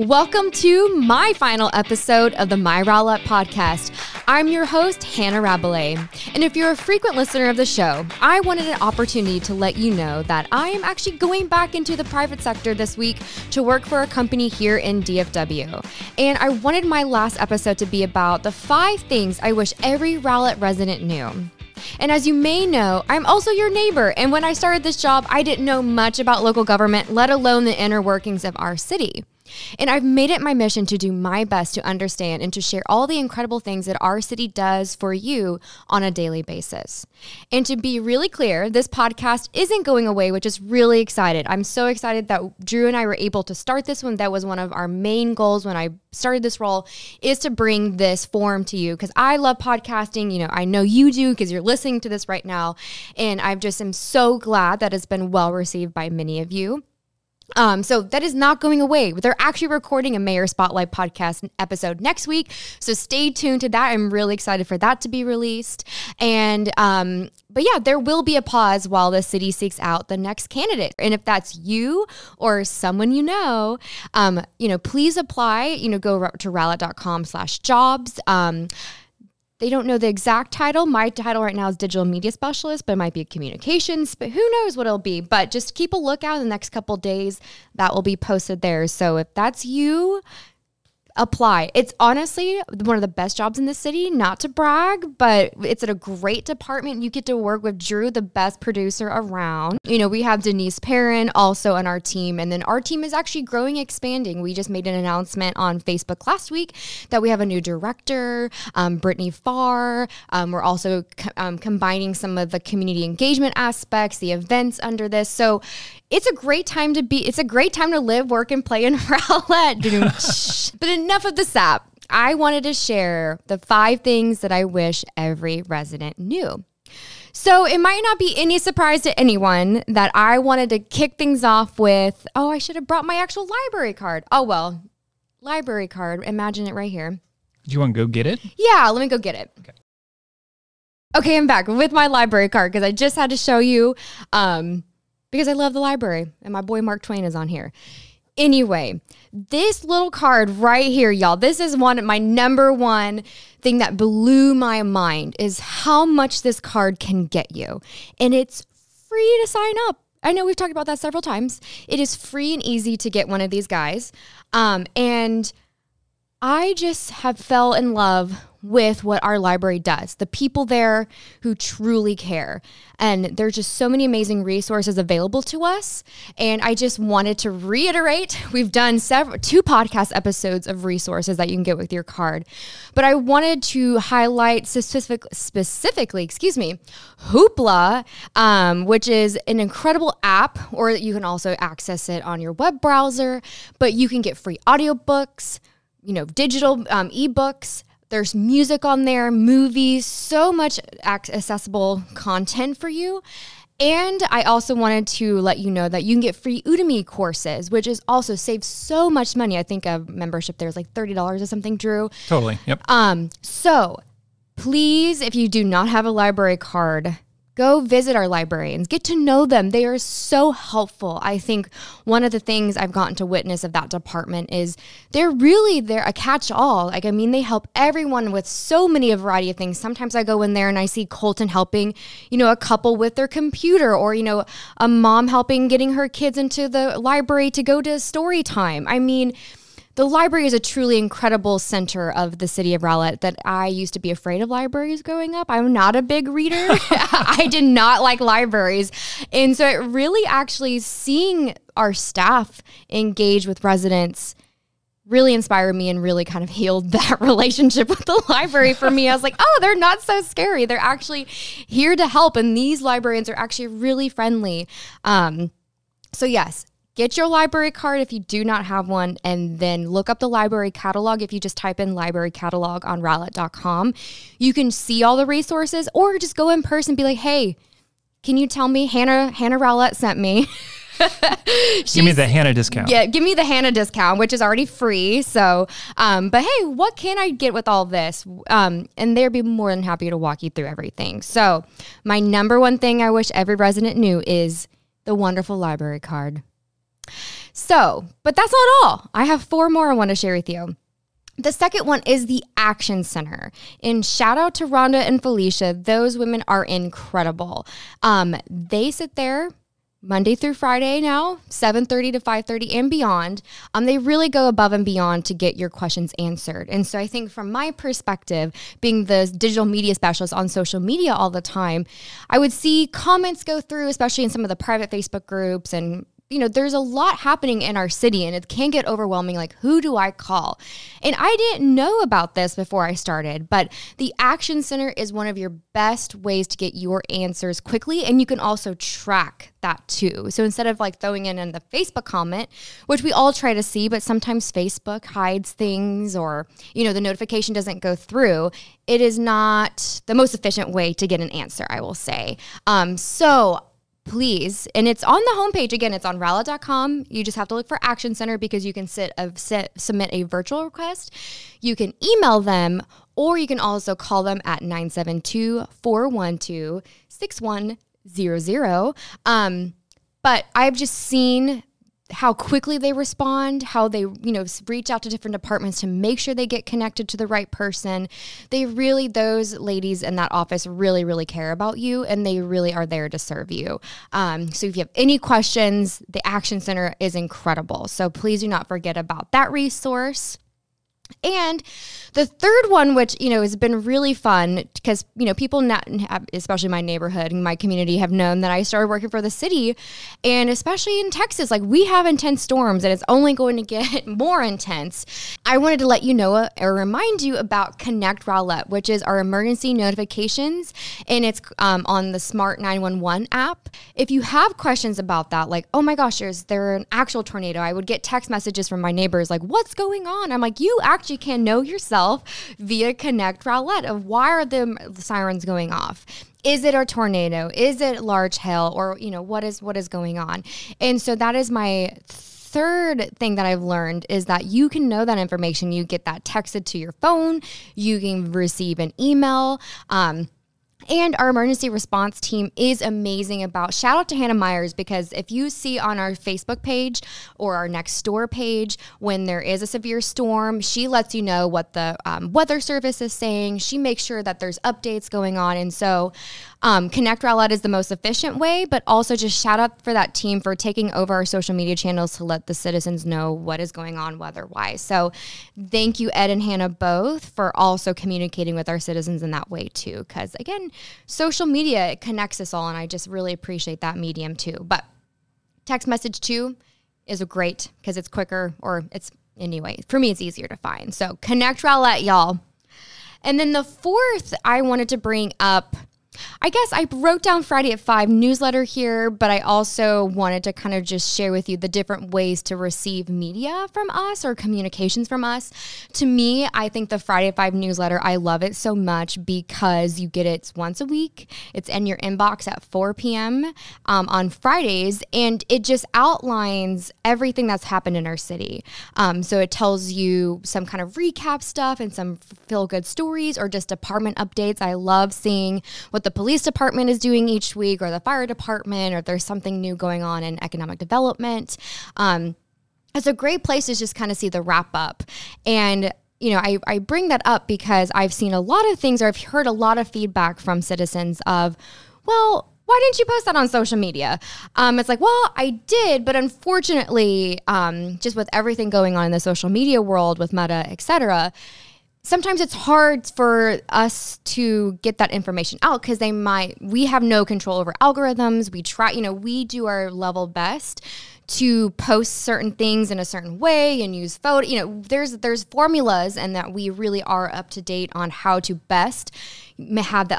Welcome to my final episode of the My Rowlett podcast. I'm your host, Hannah Rabelais. And if you're a frequent listener of the show, I wanted an opportunity to let you know that I am actually going back into the private sector this week to work for a company here in DFW. And I wanted my last episode to be about the 5 things I wish every Rowlett resident knew. And as you may know, I'm also your neighbor. And when I started this job, I didn't know much about local government, let alone the inner workings of our city. And I've made it my mission to do my best to understand and to share all the incredible things that our city does for you on a daily basis. And to be really clear, this podcast isn't going away, which is really excited. I'm so excited that Drew and I were able to start this one. That was one of our main goals when I started this role, is to bring this forum to you, because I love podcasting. You know, I know you do because you're listening to this right now. And I just am so glad that it's been well received by many of you. So that is not going away. They're actually recording a Mayor Spotlight podcast episode next week. So stay tuned to that. I'm really excited for that to be released. And, but yeah, there will be a pause while the city seeks out the next candidate. And if that's you or someone you know, please apply, go to rowlett.com/jobs. They don't know the exact title. My title right now is digital media specialist, but it might be communications, but who knows what it'll be. But just keep a lookout in the next couple of days. That will be posted there. So if that's you, apply. It's honestly one of the best jobs in the city, not to brag, but it's at a great department. You get to work with Drew, the best producer around. We have Denise Perrin also on our team, and then our team is actually growing, expanding. We just made an announcement on Facebook last week that we have a new director, Brittany Farr. We're also combining some of the community engagement aspects, the events under this. So it's a great time to live, work, and play in Rowlett. But enough of the sap. I wanted to share the 5 things that I wish every resident knew. So it might not be any surprise to anyone that I wanted to kick things off with, I should have brought my actual library card. Oh, well, library card. Imagine it right here. Do you want to go get it? Yeah, let me go get it. Okay, I'm back with my library card because I just had to show you because I love the library and my boy Mark Twain is on here. Anyway, this little card right here, y'all, this is my number one thing that blew my mind is how much this card can get you. And it's free to sign up. I know we've talked about that several times. It is free and easy to get one of these guys. And I just have fell in love with what our library does, the people there who truly care. And there's just so many amazing resources available to us. And I just wanted to reiterate, we've done 2 podcast episodes of resources that you can get with your card. But I wanted to highlight specifically, Hoopla, which is an incredible app, or you can also access it on your web browser. But you can get free audiobooks, digital ebooks. There's music on there, movies, so much accessible content for you. And I also wanted to let you know that you can get free Udemy courses, which is also saves so much money. I think a membership there is like $30 or something, Drew. Totally, yep. So please, if you do not have a library card, go visit our librarians, get to know them. They are so helpful. I think one of the things I've gotten to witness of that department is they're a catch-all. They help everyone with so many variety of things. Sometimes I go in there and I see Colton helping, a couple with their computer, or, a mom helping getting her kids into the library to go to story time. The library is a truly incredible center of the city of Rowlett that I used to be afraid of libraries growing up. I'm not a big reader. I did not like libraries. And so it really actually seeing our staff engage with residents really inspired me and really kind of healed that relationship with the library for me. I was like, they're not so scary. They're actually here to help. And these librarians are actually really friendly. So yes, get your library card if you do not have one, and then look up the library catalog. If you just type in library catalog on rowlett.com, you can see all the resources, or just go in person and be like, hey, can you tell me Hannah Rowlett sent me? Give me the Hannah discount. Yeah, give me the Hannah discount, which is already free. So, but hey, what can I get with all this? And they'd be more than happy to walk you through everything. So my number one thing I wish every resident knew is the wonderful library card. So, but that's not all. I have 4 more I want to share with you. The second one is the Action Center. And shout out to Rhonda and Felicia. Those women are incredible. They sit there Monday through Friday now, 7:30 to 5:30 and beyond. They really go above and beyond to get your questions answered. And so I think from my perspective, being the digital media specialist on social media all the time, I would see comments go through, especially in some of the private Facebook groups, and there's a lot happening in our city and it can get overwhelming. Like, who do I call? And I didn't know about this before I started, but the Action Center is one of your best ways to get your answers quickly. And you can also track that too. So instead of like throwing in the Facebook comment, which we all try to see, but sometimes Facebook hides things or, the notification doesn't go through, it is not the most efficient way to get an answer, I will say. So please, and it's on the homepage. Again, it's on Rowlett.com. You just have to look for Action Center because you can submit a virtual request. You can email them, or you can also call them at 972-412-6100. But I've just seen how quickly they respond, how they, reach out to different departments to make sure they get connected to the right person. Those ladies in that office really, really care about you, and they really are there to serve you. So if you have any questions, the Action Center is incredible. So please do not forget about that resource. And the third one, which, has been really fun because, people, especially my neighborhood and my community, have known that I started working for the city. And especially in Texas, like, we have intense storms and it's only going to get more intense. I wanted to let you know or remind you about Connect Rowlett, which is our emergency notifications. And it's on the Smart 911 app. If you have questions about that, like, oh my gosh, is there an actual tornado? I would get text messages from my neighbors like, what's going on? I'm like, you actually can know yourself via Connect Rowlett of why are the sirens going off? Is it a tornado? Is it large hail? Or, what is going on? And so that is my third thing that I've learned is that you can know that information. You get that texted to your phone. You can receive an email. And our emergency response team is amazing shout out to Hannah Myers, because if you see on our Facebook page or our next door page, when there is a severe storm, she lets you know what the weather service is saying. She makes sure that there's updates going on. And so Connect Rowlett is the most efficient way, but also just shout out for that team for taking over our social media channels to let the citizens know what is going on weather-wise. So thank you, Ed and Hannah, both, for also communicating with our citizens in that way too. Because again, social media, it connects us all, and I just really appreciate that medium too. But text message too is great because it's quicker, or anyway, for me, it's easier to find. So Connect Rowlett, y'all. And then the fourth I wanted to bring up, I guess I wrote down Friday at 5 newsletter here, but I also wanted to kind of just share with you the different ways to receive media from us or communications from us. To me, I think the Friday at 5 newsletter, I love it so much because you get it once a week. It's in your inbox at 4 p.m. On Fridays, and it just outlines everything that's happened in our city. So it tells you some kind of recap stuff and some feel-good stories or just department updates. I love seeing what the police department is doing each week, or the fire department, or if there's something new going on in economic development. It's a great place to just kind of see the wrap up. And I bring that up because I've seen a lot of things, or I've heard a lot of feedback from citizens of, well, why didn't you post that on social media? It's like, well, I did, but unfortunately, just with everything going on in the social media world with Meta, et cetera, sometimes it's hard for us to get that information out because we have no control over algorithms. We try, we do our level best to post certain things in a certain way and use photo. There's formulas, and that we really are up to date on how to best have the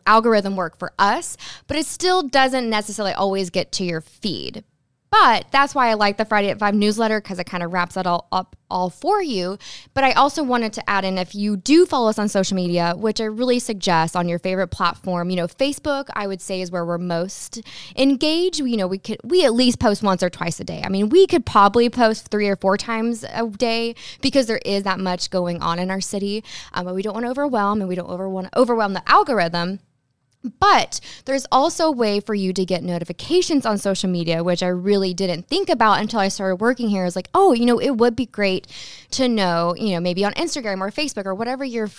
algorithm work for us, but it still doesn't necessarily always get to your feed. But that's why I like the Friday at 5 newsletter, because it kind of wraps it all up for you. But I also wanted to add in, if you do follow us on social media, which I really suggest on your favorite platform, Facebook, I would say, is where we're most engaged. We at least post once or twice a day. I mean, we could probably post 3 or 4 times a day because there is that much going on in our city. But we don't want to overwhelm, and we don't want to overwhelm the algorithm. But there's also a way for you to get notifications on social media, which I really didn't think about until I started working here. I was like, oh, it would be great to know, maybe on Instagram or Facebook or whatever your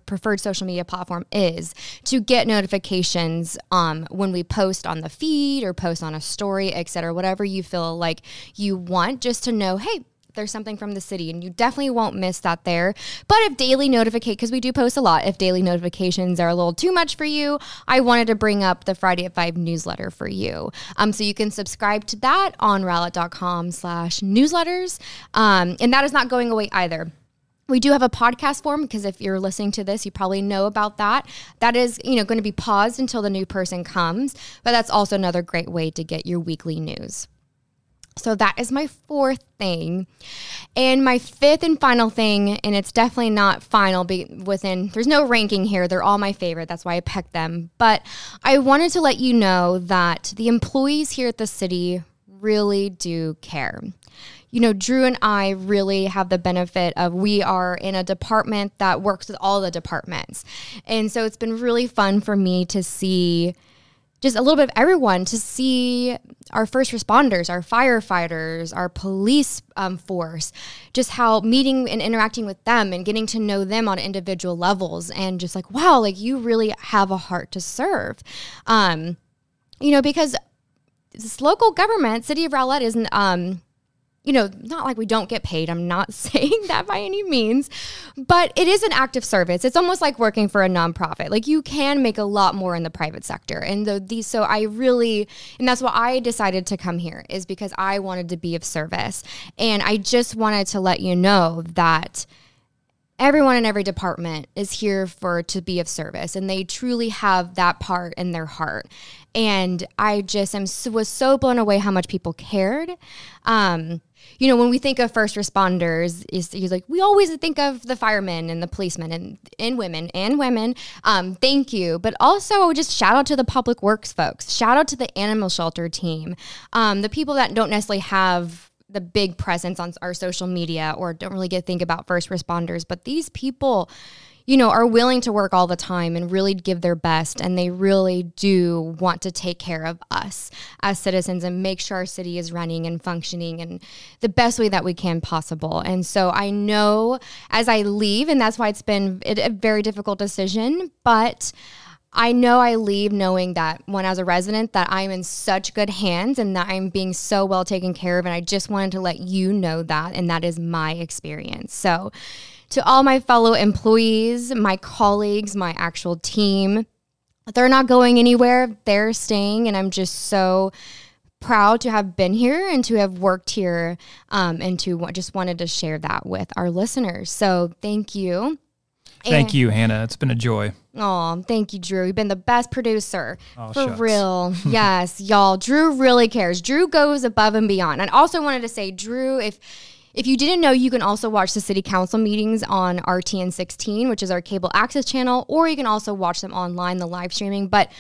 preferred social media platform is, to get notifications when we post on the feed or post on a story, etc. Whatever you feel like you want, just to know, hey, there's something from the city, and you definitely won't miss that there. But if daily because we do post a lot, if daily notifications are a little too much for you, I wanted to bring up the Friday at 5 newsletter for you. So you can subscribe to that on rowlett.com/newsletters. And that is not going away either. We do have a podcast form, because if you're listening to this, you probably know about that. That is, going to be paused until the new person comes, but that's also another great way to get your weekly news. So that is my fourth thing. And my fifth and final thing, and it's definitely not final, there's no ranking here. They're all my favorite. That's why I picked them. But I wanted to let you know that the employees here at the city really do care. Drew and I really have the benefit of, we are in a department that works with all the departments. And so it's been really fun for me to see just a little bit of everyone, to see our first responders, our firefighters, our police force, just how meeting and interacting with them and getting to know them on individual levels, and just like, wow, like you really have a heart to serve. Because this local government, City of Rowlett, isn't, not like we don't get paid. I'm not saying that by any means, but it is an active service. It's almost like working for a nonprofit. Like, you can make a lot more in the private sector. And and that's why I decided to come here, is because I wanted to be of service. And I just wanted to let you know that everyone in every department is here to be of service, and they truly have that part in their heart. And I just was so blown away how much people cared. When we think of first responders, we always think of the firemen and the policemen and women. Thank you. But also, just shout out to the public works folks. Shout out to the animal shelter team. The people that don't necessarily have the big presence on our social media or don't really think about first responders. But these people, are willing to work all the time and really give their best. And they really do want to take care of us as citizens and make sure our city is running and functioning in the best way that we can possible. And so I know as I leave, and that's why it's been a very difficult decision, but I know I leave knowing that as a resident, that I'm in such good hands and that I'm being so well taken care of. And I just wanted to let you know that, and that is my experience. So to all my fellow employees, my colleagues, my actual team, they're not going anywhere. They're staying, and I'm just so proud to have been here and to have worked here, and just wanted to share that with our listeners. So thank you. Thank you, Hannah. It's been a joy. Oh, thank you, Drew. You've been the best producer. Oh, for shucks. Real. Yes, y'all. Drew really cares. Drew goes above and beyond. And I also wanted to say, Drew, if you didn't know, you can also watch the city council meetings on RTN 16, which is our cable access channel, or you can also watch them online, the live streaming. But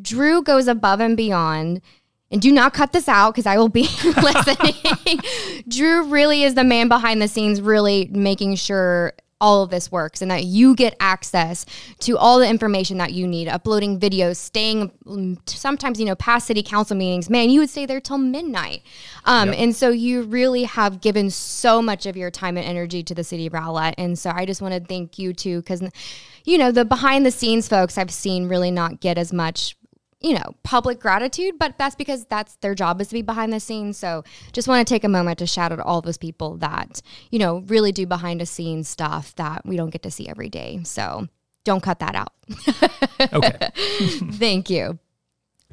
Drew goes above and beyond. And do not cut this out, because I will be listening. Drew really is the man behind the scenes, really making sure all of this works and that you get access to all the information that you need, uploading videos, staying sometimes, past city council meetings. Man, you would stay there till midnight. Yep. And so you really have given so much of your time and energy to the city of Rowlett. And so I just want to thank you too, because, the behind the scenes folks I've seen really not get as much public gratitude, but that's because that's their job, is to be behind the scenes. So just want to take a moment to shout out all those people that, really do behind the scenes stuff that we don't get to see every day. So don't cut that out. Okay. Thank you.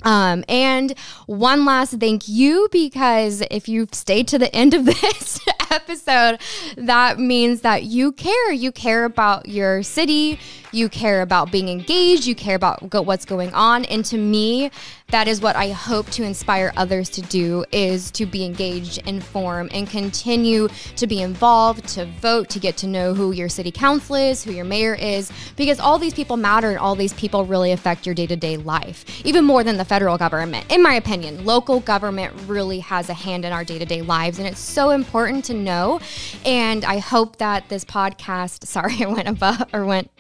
And one last thank you, because if you've stayed to the end of this episode, that means that you care about your city, you care about being engaged, you care about what's going on. And to me, that is what I hope to inspire others to do, is to be engaged, inform, and continue to be involved, to vote, to get to know who your city council is, who your mayor is, because all these people matter and all these people really affect your day-to-day life, even more than the federal government. In my opinion, local government really has a hand in our day-to-day lives, and it's so important to know. And I hope that this podcast, sorry, I went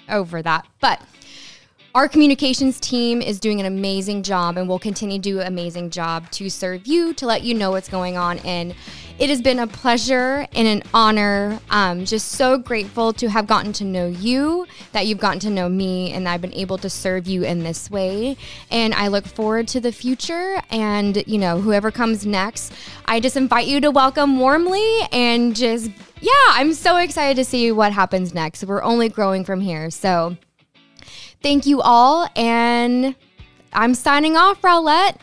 over that, but Our communications team is doing an amazing job and will continue to do an amazing job to serve you, to let you know what's going on. And it has been a pleasure and an honor. Just so grateful to have gotten to know you, that you've gotten to know me, and I've been able to serve you in this way. And I look forward to the future. And, you know, whoever comes next, I just invite you to welcome warmly and just, I'm so excited to see what happens next. We're only growing from here. So thank you all. And I'm signing off, Rowlett.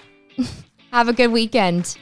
Have a good weekend.